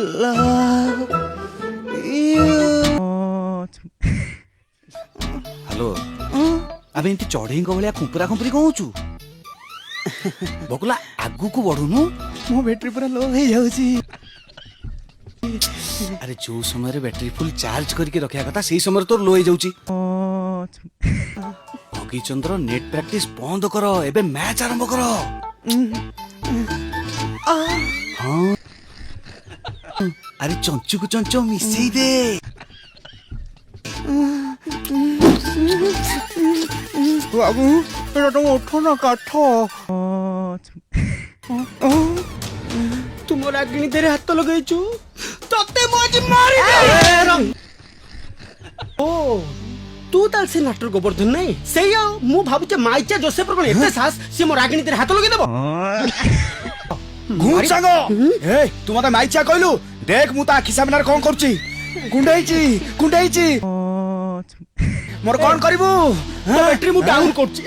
love you. Hello अब एमती चढ़ई भाया खुंपुरा खुंपुरी कौन होचु बकुला आगु को बढ़ुनु मो बैटरी पूरा लो हो जाउची। अरे जो समय बैटरी फुल चार्ज करके रखा कथा से समय तोर लो हो जाउची। भगीचंद्र नेट प्रैक्टिस बंद कर एबे मैच आरंभ कर। हाँ अरे चंचू को चंचो मिसई दे। बाबू एटा तो उठो ना काठ। तुम रागिणी तेरे हाथ लगेचु तते मज मारी दे। ओ तू ताल से नाटर गोवर्धन नहीं सेय मु भाबुचे माइचा जोसेफ पर एते साहस से मो रागिणी तेरे हाथ लगे देबो। घूम सांगो ए तू मते माइचा कहलु देख मु ता खिसा बिनार कोन करची गुंडाईची मोर कोन करबो बैटरी मु डाउन करची।